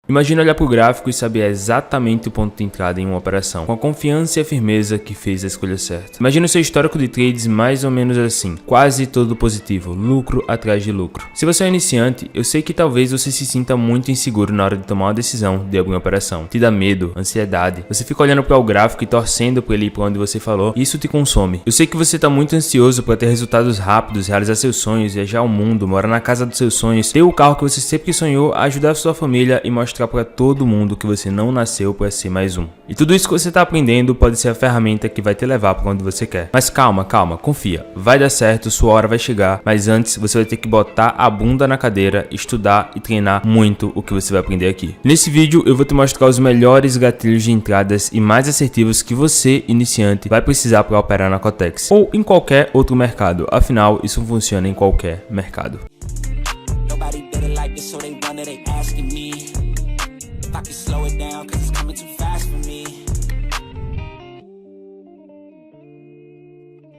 Imagina olhar para o gráfico e saber exatamente o ponto de entrada em uma operação, com a confiança e a firmeza que fez a escolha certa. Imagina o seu histórico de trades mais ou menos assim, quase todo positivo, lucro atrás de lucro. Se você é iniciante, eu sei que talvez você se sinta muito inseguro na hora de tomar uma decisão de abrir uma operação. Te dá medo, ansiedade, você fica olhando para o gráfico e torcendo para ele ir para onde você falou, e isso te consome. Eu sei que você está muito ansioso para ter resultados rápidos, realizar seus sonhos, viajar ao mundo, morar na casa dos seus sonhos, ter o carro que você sempre sonhou, ajudar a sua família e mostrar para todo mundo que você não nasceu para ser mais um. E tudo isso que você está aprendendo pode ser a ferramenta que vai te levar para onde você quer. Mas calma, confia. Vai dar certo, sua hora vai chegar, mas antes você vai ter que botar a bunda na cadeira, estudar e treinar muito o que você vai aprender aqui. Nesse vídeo eu vou te mostrar os melhores gatilhos de entradas e mais assertivos que você, iniciante, vai precisar para operar na Cotex ou em qualquer outro mercado. Afinal, isso funciona em qualquer mercado.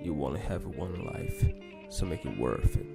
You only have one life, so make it worth it.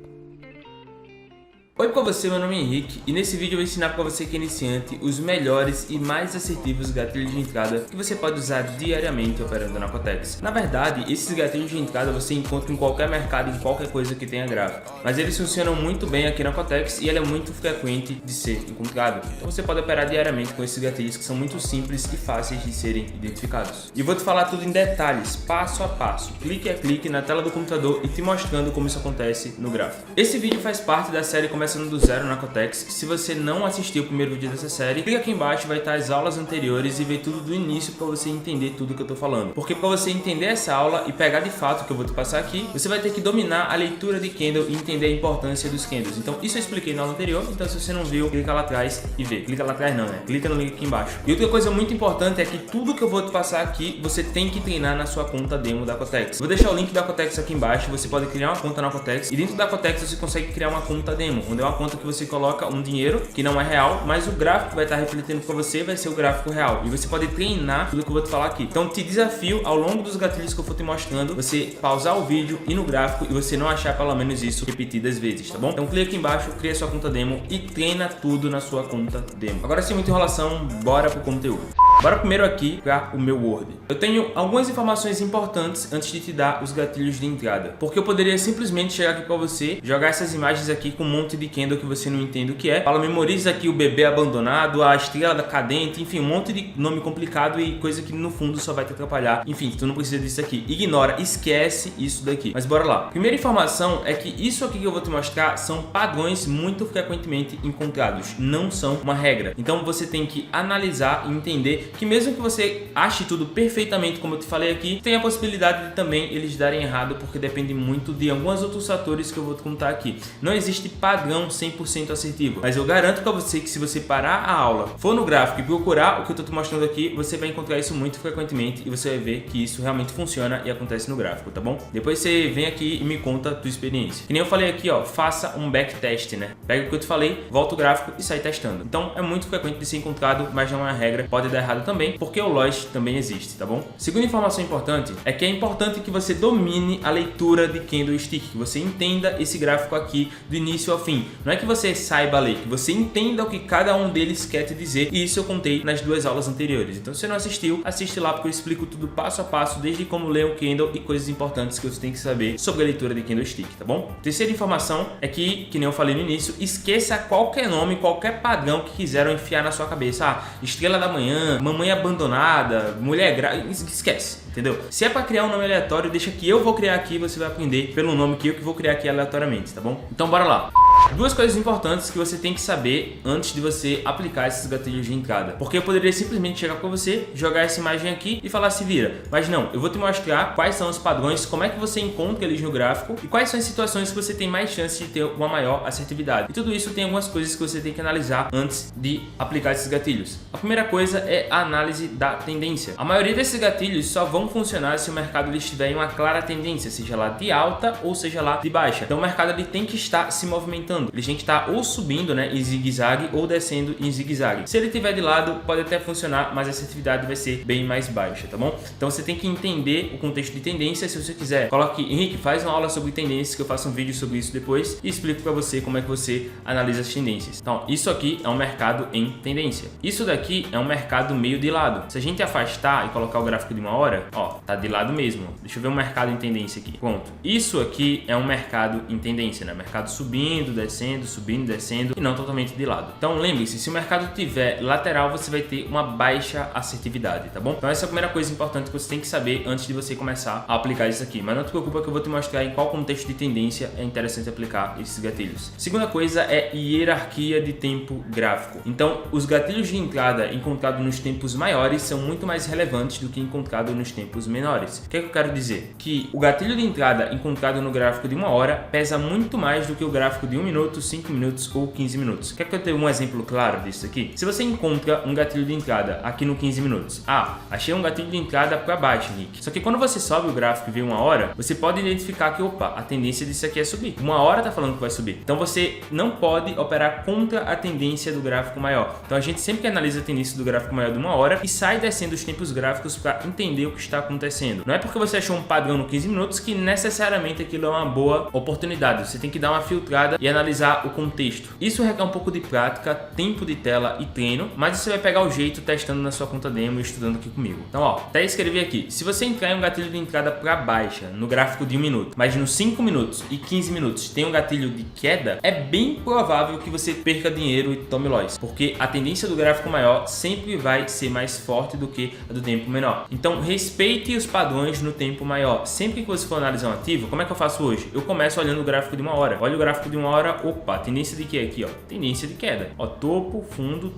Oi pra você, meu nome é Henrique e nesse vídeo eu vou ensinar pra você que é iniciante os melhores e mais assertivos gatilhos de entrada que você pode usar diariamente operando na Cotex. Na verdade, esses gatilhos de entrada você encontra em qualquer mercado, em qualquer coisa que tenha gráfico, mas eles funcionam muito bem aqui na Cotex e ele é muito frequente de ser encontrado. Então você pode operar diariamente com esses gatilhos que são muito simples e fáceis de serem identificados. E vou te falar tudo em detalhes, passo a passo, clique a clique na tela do computador e te mostrando como isso acontece no gráfico. Esse vídeo faz parte da série Começando do Zero na Cotex. Se você não assistiu o primeiro vídeo dessa série, clica aqui embaixo, vai estar as aulas anteriores e ver tudo do início para você entender tudo que eu tô falando. Porque para você entender essa aula e pegar de fato o que eu vou te passar aqui, você vai ter que dominar a leitura de candle e entender a importância dos candles. Então isso eu expliquei na aula anterior, então se você não viu, clica lá atrás e vê. Clica lá atrás não, né? Clica no link aqui embaixo. E outra coisa muito importante é que tudo que eu vou te passar aqui, você tem que treinar na sua conta demo da Cotex. Vou deixar o link da Cotex aqui embaixo, você pode criar uma conta na Cotex e dentro da Cotex você consegue criar uma conta demo, onde é uma conta que você coloca um dinheiro que não é real, mas o gráfico que vai estar refletindo para você vai ser o gráfico real e você pode treinar tudo que eu vou te falar aqui. Então te desafio ao longo dos gatilhos que eu for te mostrando, você pausar o vídeo e no gráfico e você não achar pelo menos isso repetidas vezes, tá bom? Então clica aqui embaixo, cria sua conta demo e treina tudo na sua conta demo. Agora sem muita enrolação, bora pro conteúdo. Bora primeiro aqui para o meu Word. Eu tenho algumas informações importantes antes de te dar os gatilhos de entrada, porque eu poderia simplesmente chegar aqui para você, jogar essas imagens aqui com um monte de candle que você não entende o que é. Fala, memoriza aqui o bebê abandonado, a estrela da cadente, enfim, um monte de nome complicado e coisa que no fundo só vai te atrapalhar. Enfim, tu não precisa disso aqui. Ignora, esquece isso daqui. Mas bora lá. Primeira informação é que isso aqui que eu vou te mostrar são padrões muito frequentemente encontrados, não são uma regra. Então você tem que analisar e entender que mesmo que você ache tudo perfeitamente como eu te falei aqui, tem a possibilidade de também eles darem errado, porque depende muito de alguns outros fatores que eu vou te contar aqui. Não existe padrão 100% assertivo, mas eu garanto para você que se você parar a aula, for no gráfico e procurar o que eu tô te mostrando aqui, você vai encontrar isso muito frequentemente e você vai ver que isso realmente funciona e acontece no gráfico, tá bom? Depois você vem aqui e me conta a tua experiência. Que nem eu falei aqui, ó, faça um backtest, né? Pega o que eu te falei, volta o gráfico e sai testando. Então é muito frequente de ser encontrado, mas não é uma regra, pode dar errado também, porque o loss também existe, tá bom? Segunda informação importante é que é importante que você domine a leitura de candlestick, que você entenda esse gráfico aqui do início ao fim. Não é que você saiba ler, que você entenda o que cada um deles quer te dizer, e isso eu contei nas duas aulas anteriores. Então se você não assistiu, assiste lá porque eu explico tudo passo a passo, desde como ler um candle e coisas importantes que você tem que saber sobre a leitura de candlestick, tá bom? Terceira informação é que nem eu falei no início, esqueça qualquer nome, qualquer padrão que quiseram enfiar na sua cabeça. Ah, estrela da manhã, mamãe abandonada, mulher grávida, esquece, entendeu? Se é para criar um nome aleatório, deixa que eu vou criar aqui, você vai aprender pelo nome que eu vou criar aqui aleatoriamente, tá bom? Então bora lá. Duas coisas importantes que você tem que saber antes de você aplicar esses gatilhos de entrada. Porque eu poderia simplesmente chegar para você, jogar essa imagem aqui e falar se vira. Mas não, eu vou te mostrar quais são os padrões, como é que você encontra eles no gráfico e quais são as situações que você tem mais chance de ter uma maior assertividade. E tudo isso tem algumas coisas que você tem que analisar antes de aplicar esses gatilhos. A primeira coisa é a análise da tendência. A maioria desses gatilhos só vão funcionar se o mercado ele estiver em uma clara tendência, seja lá de alta ou seja lá de baixa. Então o mercado ele tem que estar se movimentando aumentando. Ele tem que estar ou subindo, né, em zigue-zague ou descendo em zigue-zague. Se ele estiver de lado, pode até funcionar, mas a assertividade vai ser bem mais baixa, tá bom? Então você tem que entender o contexto de tendência. Se você quiser, coloque, Henrique, faz uma aula sobre tendências, que eu faço um vídeo sobre isso depois e explico para você como é que você analisa as tendências. Então, isso aqui é um mercado em tendência. Isso daqui é um mercado meio de lado. Se a gente afastar e colocar o gráfico de 1 hora, ó, tá de lado mesmo. Deixa eu ver um mercado em tendência aqui. Pronto. Isso aqui é um mercado em tendência, né? Mercado subindo, descendo e não totalmente de lado. Então, lembre-se, se o mercado tiver lateral, você vai ter uma baixa assertividade, tá bom? Então, essa é a primeira coisa importante que você tem que saber antes de você começar a aplicar isso aqui. Mas não te preocupa que eu vou te mostrar em qual contexto de tendência é interessante aplicar esses gatilhos. Segunda coisa é hierarquia de tempo gráfico. Então, os gatilhos de entrada encontrados nos tempos maiores são muito mais relevantes do que encontrados nos tempos menores. O que é que eu quero dizer? Que o gatilho de entrada encontrado no gráfico de 1 hora pesa muito mais do que o gráfico de 1 minuto, 5 minutos ou 15 minutos. Quer que eu tenha um exemplo claro disso aqui? Se você encontra um gatilho de entrada aqui no 15 minutos, achei um gatilho de entrada para baixo, Nick. Só que quando você sobe o gráfico e vê 1 hora, você pode identificar que, opa, a tendência disso aqui é subir. 1 hora tá falando que vai subir. Então você não pode operar contra a tendência do gráfico maior. Então a gente sempre analisa a tendência do gráfico maior de 1 hora e sai descendo os tempos gráficos para entender o que está acontecendo. Não é porque você achou um padrão no 15 minutos que necessariamente aquilo é uma boa oportunidade. Você tem que dar uma filtrada e analisar o contexto. Isso requer um pouco de prática, tempo de tela e treino, mas você vai pegar o jeito testando na sua conta demo e estudando aqui comigo. Então, ó, até escrevi aqui. Se você entrar em um gatilho de entrada para baixa no gráfico de 1 minuto, mas nos 5 minutos e 15 minutos tem um gatilho de queda, é bem provável que você perca dinheiro e tome loss, porque a tendência do gráfico maior sempre vai ser mais forte do que a do tempo menor. Então, respeite os padrões no tempo maior. Sempre que você for analisar um ativo, como é que eu faço hoje? Eu começo olhando o gráfico de 1 hora. Olha o gráfico de 1 hora, opa, tendência de que aqui, ó? Tendência de queda. Ó, topo, fundo.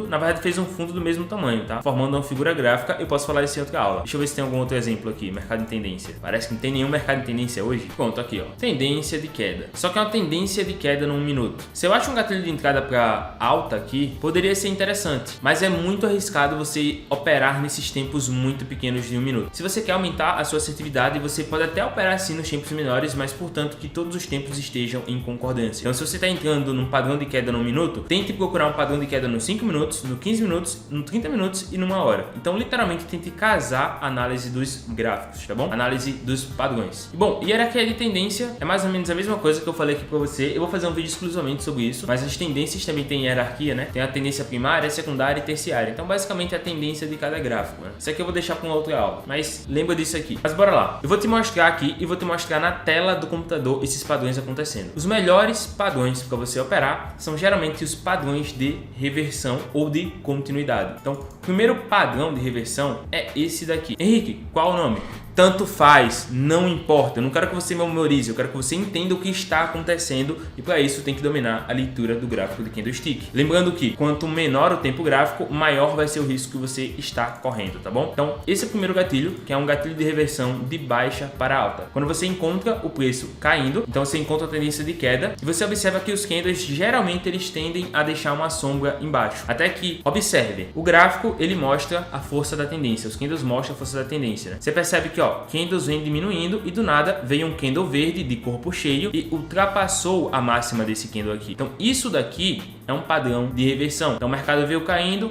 Na verdade, fez um fundo do mesmo tamanho, tá? Formando uma figura gráfica. Eu posso falar isso em outra aula. Deixa eu ver se tem algum outro exemplo aqui. Mercado em tendência. Parece que não tem nenhum mercado em tendência hoje. Pronto, aqui, ó. Tendência de queda. Só que é uma tendência de queda no 1 minuto. Se eu acho um gatilho de entrada para alta aqui, poderia ser interessante, mas é muito arriscado você operar nesses tempos muito pequenos de 1 minuto. Se você quer aumentar a sua assertividade, você pode até operar assim nos tempos menores, mas portanto que todos os tempos estejam em concordância. Então, se você está entrando num padrão de queda no 1 minuto, tente procurar um padrão de queda nos 5 minutos, no 15 minutos, no 30 minutos e numa hora. Então, literalmente, tente casar a análise dos gráficos, tá bom? Análise dos padrões. E, bom, hierarquia de tendência é mais ou menos a mesma coisa que eu falei aqui para você. Eu vou fazer um vídeo exclusivamente sobre isso, mas as tendências também têm hierarquia, né? Tem a tendência primária, secundária e terciária. Então, basicamente, é a tendência de cada gráfico, né? Isso aqui eu vou deixar para uma outra aula, mas lembra disso aqui. Mas bora lá. Eu vou te mostrar aqui e vou te mostrar na tela do computador esses padrões acontecendo. Os melhores padrões para você operar são geralmente os padrões de reversão ou de continuidade. Então, o primeiro padrão de reversão é esse daqui. Henrique, qual o nome? Tanto faz, não importa. Eu não quero que você memorize, eu quero que você entenda o que está acontecendo e para isso tem que dominar a leitura do gráfico de candlestick. Lembrando que quanto menor o tempo gráfico, maior vai ser o risco que você está correndo, tá bom? Então, esse é o primeiro gatilho, que é um gatilho de reversão de baixa para alta. Quando você encontra o preço caindo, então você encontra a tendência de queda e você observa que os candles geralmente eles tendem a deixar uma sombra embaixo. Até que, observe, o gráfico ele mostra a força da tendência, os candles mostram a força da tendência, né? Você percebe que, ó, candles vem diminuindo e do nada veio um candle verde de corpo cheio e ultrapassou a máxima desse candle aqui. Então isso daqui é um padrão de reversão. Então o mercado veio caindo,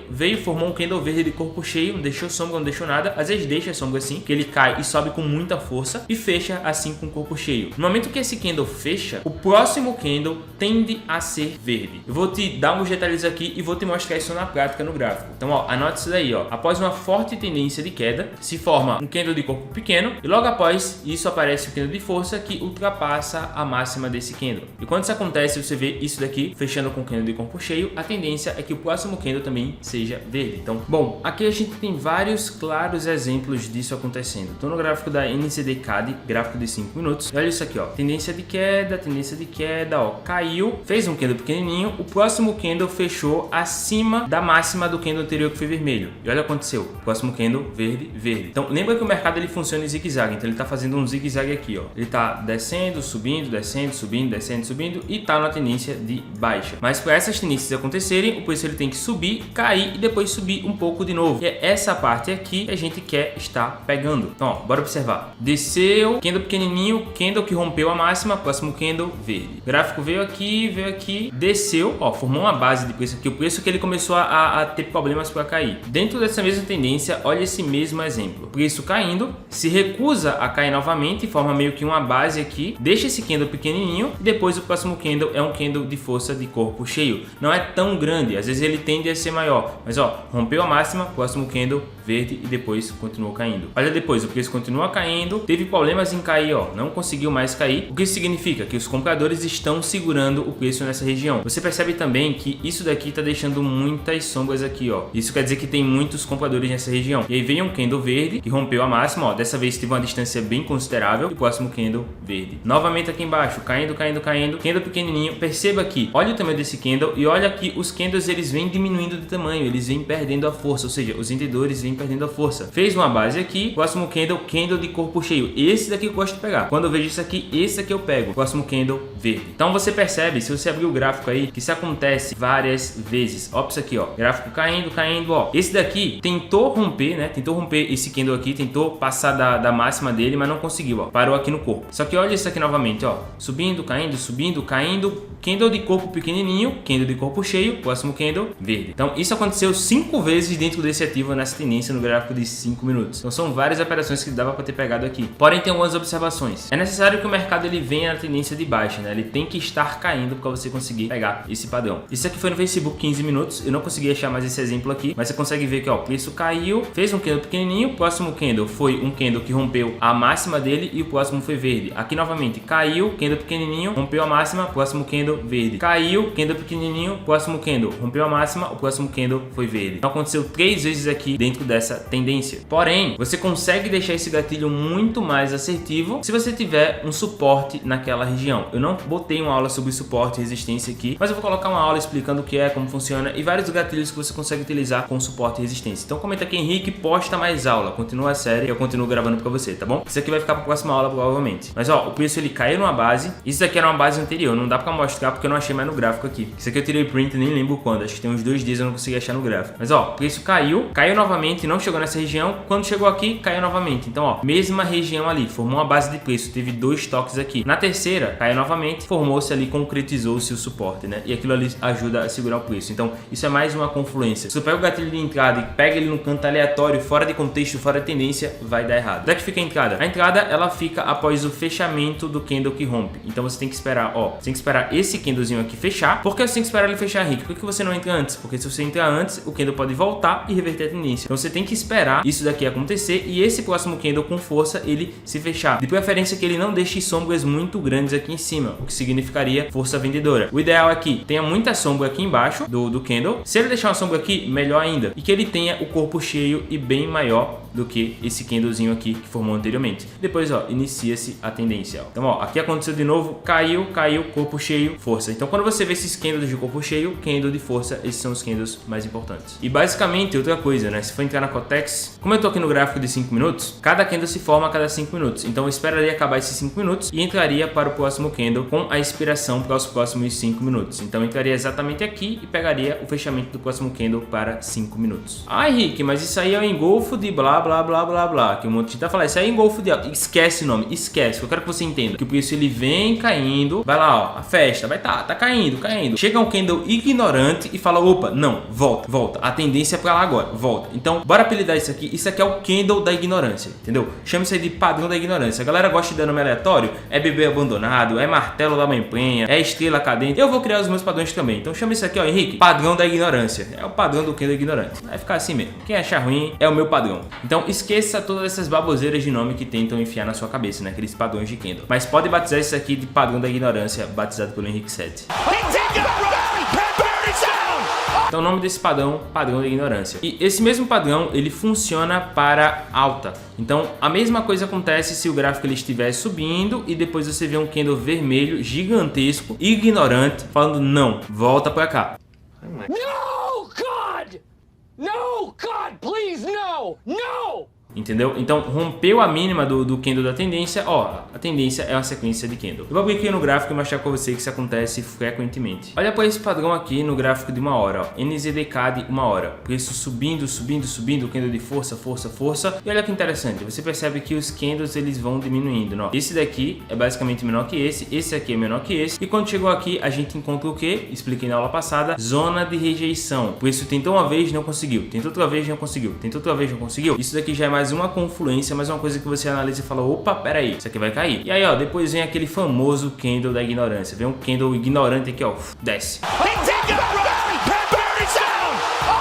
veio, formou um candle verde de corpo cheio, não deixou sombra, não deixou nada. Às vezes deixa a sombra assim, que ele cai e sobe com muita força e fecha assim com o corpo cheio. No momento que esse candle fecha, o próximo candle tende a ser verde. Eu vou te dar uns detalhes aqui e vou te mostrar isso na prática no gráfico. Então, ó, anote isso daí, ó. Após uma forte tendência de queda, se forma um candle de corpo pequeno e logo após isso aparece o candle de força que ultrapassa a máxima desse candle. E quando isso acontece, você vê isso daqui fechando com o candle de corpo cheio, a tendência é que o próximo candle também seja verde. Então, bom, aqui a gente tem vários claros exemplos disso acontecendo. Estou no gráfico da NZD CAD, gráfico de 5 minutos. E olha isso aqui, ó. Tendência de queda, ó. Caiu, fez um candle pequenininho, o próximo candle fechou acima da máxima do candle anterior que foi vermelho. E olha o que aconteceu. O próximo candle verde. Então, lembra que o mercado ele funciona em zigue-zague, então ele tá fazendo um zigue-zague aqui, ó. Ele tá descendo, subindo, descendo, subindo, descendo, subindo e tá na tendência de baixa. Mas para essas tendências acontecerem, o preço ele tem que subir, cair e depois subir um pouco de novo. E é essa parte aqui que a gente quer estar pegando. Então, ó, bora observar. Desceu, candle pequenininho, candle que rompeu a máxima, próximo candle verde. O gráfico veio aqui, desceu, ó, formou uma base de preço aqui, o preço que ele começou a ter problemas para cair. Dentro dessa mesma tendência, olha esse mesmo exemplo. Preço caindo, se recusa a cair novamente, forma meio que uma base aqui, deixa esse candle pequenininho e depois o próximo candle é um candle de força de corpo cheio. Não é tão grande, às vezes ele tende a ser maior, mas ó, rompeu a máxima, próximo candle verde e depois continuou caindo. Olha depois, o preço continua caindo, teve problemas em cair, ó, não conseguiu mais cair. O que isso significa? Que os compradores estão segurando o preço nessa região. Você percebe também que isso daqui tá deixando muitas sombras aqui, ó. Isso quer dizer que tem muitos compradores nessa região. E aí veio um candle verde que rompeu a máxima, ó, dessa vez teve uma distância bem considerável e o próximo candle verde. Novamente aqui embaixo, caindo, candle pequenininho. Perceba aqui, olha o tamanho desse candle e olha que os candles eles vêm diminuindo de tamanho, eles vêm perdendo a força, ou seja, os vendedores vêm perdendo a força. Fez uma base aqui, próximo candle de corpo cheio. Esse daqui eu gosto de pegar. Quando eu vejo isso aqui, esse aqui eu pego. Próximo candle verde. Então você percebe, se você abrir o gráfico aí, que isso acontece várias vezes. Ó, isso aqui, ó, gráfico caindo, ó. Esse daqui tentou romper, né? Tentou romper esse candle aqui, tentou passar da máxima dele, mas não conseguiu, ó. Parou aqui no corpo. Só que olha isso aqui novamente, ó. Subindo, caindo. Candle de corpo pequenininho, candle de corpo cheio, próximo candle verde. Então isso aconteceu 5 vezes dentro desse ativo nessa tendência no gráfico de 5 minutos. Então são várias operações que dava para ter pegado aqui. Porém tem algumas observações. É necessário que o mercado ele venha na tendência de baixa, né? Ele tem que estar caindo para você conseguir pegar esse padrão. Isso aqui foi no Facebook 15 minutos. Eu não consegui achar mais esse exemplo aqui, mas você consegue ver que ó, o preço caiu, fez um candle pequenininho, próximo candle foi um candle que rompeu a máxima dele e o próximo foi verde. Aqui novamente caiu, candle pequenininho, rompeu a máxima, próximo candle verde. Caiu, candle pequenininho, próximo candle rompeu a máxima, o próximo candle foi verde. Então aconteceu 3 vezes aqui dentro dessa tendência. Porém, você consegue deixar esse gatilho muito mais assertivo se você tiver um suporte naquela região. Eu não botei uma aula sobre suporte e resistência aqui, mas eu vou colocar uma aula explicando o que é, como funciona e vários gatilhos que você consegue utilizar com suporte e resistência. Então comenta aqui, Henrique, posta mais aula, continua a série e eu continuo gravando pra você, tá bom? Isso aqui vai ficar pra próxima aula provavelmente. Mas ó, o preço ele caiu numa base, isso aqui era uma base anterior, não dá pra mostrar porque eu não achei mais no gráfico aqui. Isso aqui eu tirei print, nem lembro quando, acho que tem uns 2 dias eu não consegui achar no gráfico. Mas ó, o preço caiu novamente, não chegou nessa região, quando chegou aqui, caiu novamente. Então ó, mesma região ali, formou uma base de preço, teve 2 toques aqui. Na terceira, caiu novamente, formou-se ali, concretizou-se o suporte, né? E aquilo ali ajuda a segurar o preço. Então isso é mais uma confluência. Se você pega o gatilho de entrada e pega ele num canto aleatório, fora de contexto, fora de tendência, vai dar errado. Onde é que fica a entrada? A entrada, ela fica após o fechamento do candle que rompe. Então você tem que esperar, ó, você tem que esperar esse candlezinho aqui fechar. Por que você tem que esperar ele fechar, Henrique? Por que você não entra antes? Porque se você entrar antes, o candle pode voltar e reverter a tendência. Então você tem que esperar isso daqui acontecer e esse próximo candle com força ele se fechar. De preferência que ele não deixe sombras muito grandes aqui em cima, o que significaria força vendedora. O ideal é que tenha muita sombra aqui embaixo do candle. Se ele deixar uma sombra aqui, melhor ainda. E que ele tenha o corpo cheio e bem maior do que esse candlezinho aqui que formou anteriormente. Depois, ó, inicia-se a tendência. Ó. Então, ó, aqui aconteceu de novo, caiu, corpo cheio, força. Então, quando você vê esses candles de corpo cheio, candle de força, esses são os candles mais importantes. E basicamente, outra coisa, né? Se for entrar na Cotex, como eu tô aqui no gráfico de 5 minutos, cada candle se forma a cada 5 minutos. Então, eu esperaria acabar esses 5 minutos e entraria para o próximo candle com a expiração para os próximos 5 minutos. Então, eu entraria exatamente aqui e pegaria o fechamento do próximo candle para 5 minutos. Ah, Henrique, mas isso aí é um engolfo de blá blá, que um monte de gente tá falando, isso aí é engolfo de alta. Esquece o nome, esquece, eu quero que você entenda que o preço ele vem caindo, vai lá, ó, a festa, vai tá caindo. Chega um candle ignorante e fala, opa, não, volta, a tendência é pra lá agora, volta. Então, bora apelidar isso aqui é o candle da ignorância, entendeu? Chama isso aí de padrão da ignorância. A galera gosta de dar nome aleatório, é bebê abandonado, é martelo da mãe prenha, é estrela cadente. Eu vou criar os meus padrões também, então chama isso aqui, ó, Henrique, padrão da ignorância. É o padrão do candle ignorante, vai ficar assim mesmo. Quem achar ruim é o meu padrão. Então, esqueça todas essas baboseiras de nome que tentam enfiar na sua cabeça, né? Aqueles padrões de candle. Mas pode batizar isso aqui de padrão da ignorância, batizado pelo Henrique 7. Então o nome desse padrão da ignorância. E esse mesmo padrão, ele funciona para alta. Então a mesma coisa acontece se o gráfico ele estiver subindo e depois você vê um candle vermelho gigantesco, ignorante, falando não, volta pra cá. No, God! No, God, please, no! No! entendeu? Então rompeu a mínima do candle da tendência, ó, a tendência é uma sequência de candle. Eu vou abrir aqui no gráfico e mostrar pra você que isso acontece frequentemente. Olha para esse padrão aqui no gráfico de 1 hora, ó, NZDK de 1 hora, preço subindo, subindo, subindo, candle de força, força, força, e olha que interessante, você percebe que os candles eles vão diminuindo, ó. Esse daqui é basicamente menor que esse aqui é menor que esse, e quando chegou aqui a gente encontra o que? Expliquei na aula passada, zona de rejeição. Por isso tentou uma vez, não conseguiu, tentou outra vez, não conseguiu, tentou outra vez, não conseguiu. Isso daqui já é mais uma confluência, mais uma coisa que você analisa e fala, opa, pera aí, isso aqui vai cair. E aí, ó, depois vem aquele famoso candle da ignorância, vem um candle ignorante aqui, ó, desce.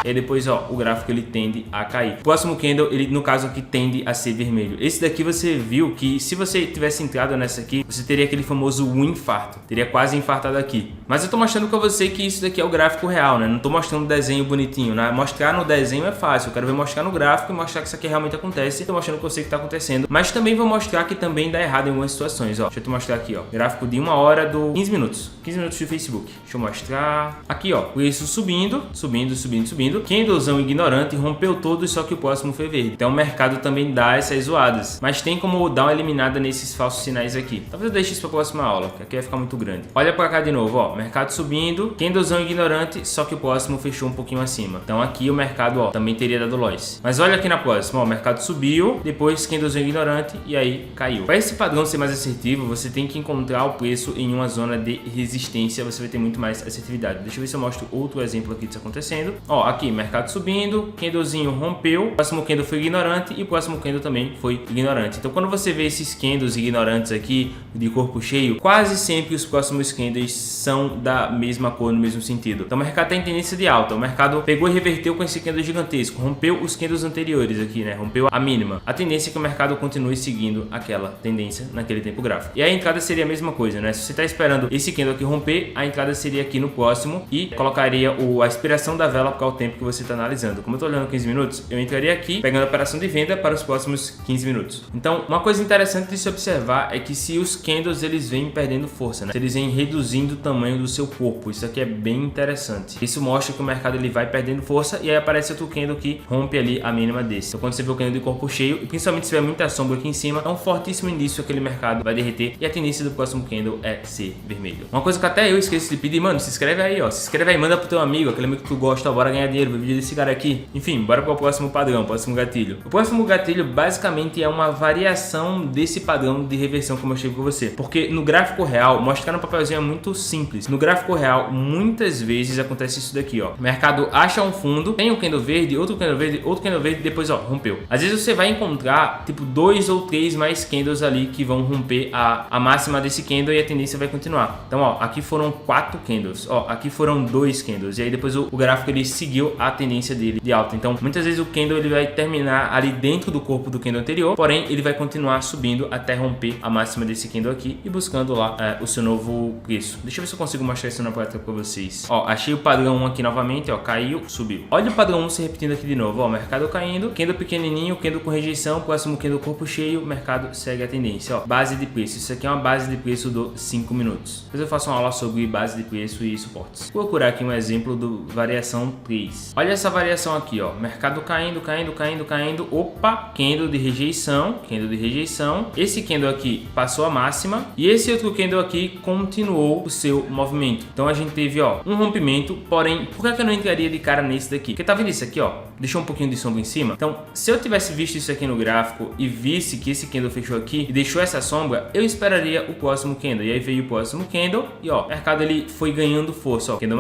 E aí depois, ó, o gráfico ele tende a cair. O próximo candle, ele no caso aqui tende a ser vermelho. Esse daqui você viu que se você tivesse entrado nessa aqui, você teria aquele famoso infarto. Teria quase infartado aqui. Mas eu tô mostrando pra você que isso daqui é o gráfico real, né? Não tô mostrando um desenho bonitinho, né? Mostrar no desenho é fácil. Eu quero ver mostrar no gráfico e mostrar que isso aqui realmente acontece. Tô mostrando pra você que tá acontecendo. Mas também vou mostrar que também dá errado em algumas situações, ó. Deixa eu te mostrar aqui, ó. Gráfico de 1 hora do 15 minutos. 15 minutos do Facebook. Deixa eu mostrar. Aqui, ó. Preço subindo, subindo, subindo, subindo. Candlezão ignorante, rompeu todos, só que o próximo foi verde. Então o mercado também dá essas zoadas, mas tem como dar uma eliminada nesses falsos sinais aqui. Talvez eu deixe isso para a próxima aula, que aqui vai ficar muito grande. Olha para cá de novo, ó, mercado subindo, candlezão ignorante, só que o próximo fechou um pouquinho acima. Então aqui o mercado, ó, também teria dado loss. Mas olha aqui na próxima, ó, o mercado subiu, depois candlezão ignorante e aí caiu. Para esse padrão ser mais assertivo, você tem que encontrar o preço em uma zona de resistência, você vai ter muito mais assertividade. Deixa eu ver se eu mostro outro exemplo aqui disso acontecendo. Ó, aqui mercado subindo, candlezinho rompeu, o próximo candle foi ignorante e o próximo candle também foi ignorante. Então quando você vê esses candles ignorantes aqui de corpo cheio, quase sempre os próximos candles são da mesma cor, no mesmo sentido. Então o mercado está em tendência de alta, o mercado pegou e reverteu com esse candle gigantesco, rompeu os candles anteriores aqui, né? Rompeu a mínima. A tendência é que o mercado continue seguindo aquela tendência naquele tempo gráfico. E a entrada seria a mesma coisa, né? Se você está esperando esse candle aqui romper, a entrada seria aqui no próximo e colocaria a expiração da vela para o tempo que você está analisando. Como eu tô olhando 15 minutos, eu entraria aqui pegando a operação de venda para os próximos 15 minutos. Então, uma coisa interessante de se observar é que se os candles eles vêm perdendo força, né? Se eles vêm reduzindo o tamanho do seu corpo, isso aqui é bem interessante. Isso mostra que o mercado ele vai perdendo força e aí aparece outro candle que rompe ali a mínima desse. Então, quando você vê o candle de corpo cheio e principalmente se tiver muita sombra aqui em cima, é um fortíssimo indício que aquele mercado vai derreter e a tendência do próximo candle é ser vermelho. Uma coisa que até eu esqueci de pedir, mano, se inscreve aí, ó. Se inscreve aí, manda pro teu amigo, aquele amigo que tu gosta, bora ganhar dinheiro, ver vídeo desse cara aqui. Enfim, bora para o próximo padrão, o próximo gatilho. O próximo gatilho basicamente é uma variação desse padrão de reversão que eu mostrei para você. Porque no gráfico real, mostrar no papelzinho é muito simples. No gráfico real, muitas vezes acontece isso daqui, ó. O mercado acha um fundo, tem um candle verde, outro candle verde, outro candle verde, depois, ó, rompeu. Às vezes você vai encontrar, tipo, 2 ou 3 mais candles ali que vão romper a máxima desse candle e a tendência vai continuar. Então, ó, aqui foram 4 candles, ó, aqui foram 2 candles. E aí depois o gráfico ele seguiu a tendência dele de alta. Então, muitas vezes o candle ele vai terminar ali dentro do corpo do candle anterior, porém ele vai continuar subindo até romper a máxima desse candle aqui e buscando lá o seu novo preço. Deixa eu ver se eu consigo mostrar isso na prática para vocês. Ó, achei o padrão 1 aqui novamente, ó, caiu, subiu. Olha o padrão 1 se repetindo aqui de novo, ó, mercado caindo, candle pequenininho, candle com rejeição, próximo candle corpo cheio, mercado segue a tendência, ó, base de preço. Isso aqui é uma base de preço do 5 minutos. Depois eu faço uma aula sobre base de preço e suportes. Vou procurar aqui um exemplo do variação 3. Olha essa variação aqui, ó, mercado caindo, caindo, caindo, caindo, opa, candle de rejeição, candle de rejeição. Esse candle aqui passou a máxima e esse outro candle aqui continuou o seu movimento. Então a gente teve, ó, um rompimento, porém, por que eu não entraria de cara nesse daqui? Porque tá vendo isso aqui, ó, deixou um pouquinho de sombra em cima. Então, se eu tivesse visto isso aqui no gráfico e visse que esse candle fechou aqui e deixou essa sombra, eu esperaria o próximo candle. E aí veio o próximo candle e, ó, o mercado ele foi ganhando força, ó, candle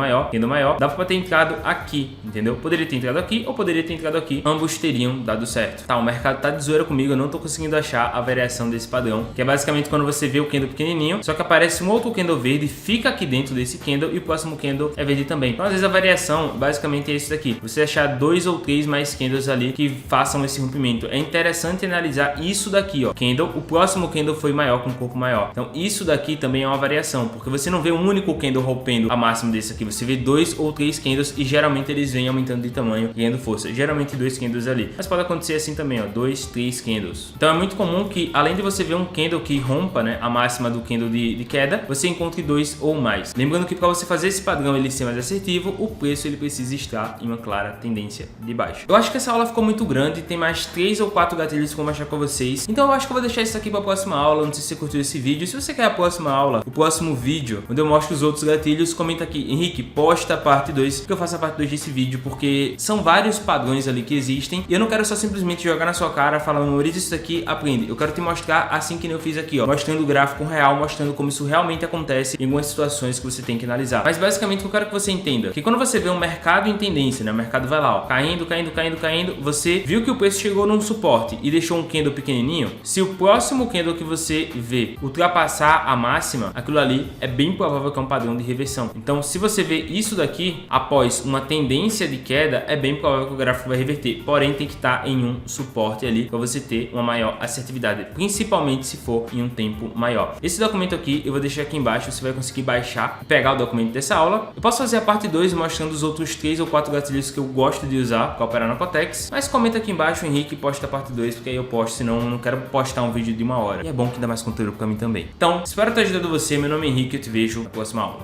maior, dá pra ter entrado aqui, entendeu? Poderia ter entrado aqui ou poderia ter entrado aqui, ambos teriam dado certo. Tá, o mercado tá de zoeira comigo, eu não tô conseguindo achar a variação desse padrão, que é basicamente quando você vê o candle pequenininho, só que aparece um outro candle verde, fica aqui dentro desse candle e o próximo candle é verde também. Então às vezes a variação basicamente é isso daqui, você achar 2 ou 3 mais candles ali que façam esse rompimento. É interessante analisar isso daqui, ó, candle, o próximo candle foi maior com um corpo maior. Então isso daqui também é uma variação, porque você não vê um único candle rompendo a máxima desse aqui, você vê 2 ou 3 candles e geralmente eles vêm aumentando de tamanho, ganhando força. Geralmente 2 candles ali, mas pode acontecer assim também, ó, 2, 3 candles. Então é muito comum que, além de você ver um candle que rompa, né, a máxima do candle de queda, você encontre 2 ou mais. Lembrando que para você fazer esse padrão ele ser mais assertivo, o preço ele precisa estar em uma clara tendência de baixa. Eu acho que essa aula ficou muito grande, tem mais 3 ou 4 gatilhos que eu vou mostrar para vocês. Então eu acho que eu vou deixar isso aqui para a próxima aula. Não sei se você curtiu esse vídeo. Se você quer a próxima aula, o próximo vídeo, onde eu mostro os outros gatilhos, comenta aqui, Henrique, posta a parte 2, que eu faço a parte 2 desse vídeo, porque são vários padrões ali que existem, e eu não quero só simplesmente jogar na sua cara, falando, Maurício, isso aqui, aprende. Eu quero te mostrar assim que eu fiz aqui, ó, mostrando o gráfico real, mostrando como isso realmente acontece em algumas situações que você tem que analisar. Mas basicamente eu quero que você entenda que quando você vê um mercado em tendência, né, o mercado vai lá, ó, caindo, você viu que o preço chegou num suporte e deixou um candle pequenininho, se o próximo candle que você vê ultrapassar a máxima, aquilo ali é bem provável que é um padrão de reversão. Então, se você vê isso daqui após uma tendência de queda, é bem provável que o gráfico vai reverter. Porém, tem que estar em um suporte ali para você ter uma maior assertividade, principalmente se for em um tempo maior. Esse documento aqui eu vou deixar aqui embaixo, você vai conseguir baixar e pegar o documento dessa aula. Eu posso fazer a parte 2 mostrando os outros 3 ou 4 gatilhos que eu gosto de usar para operar na Cotex, mas comenta aqui embaixo, Henrique, posta a parte 2, porque aí eu posto, senão eu não quero postar um vídeo de 1 hora. E é bom que dá mais conteúdo para mim também. Então, espero ter ajudado você. Meu nome é Henrique, eu te vejo na próxima aula.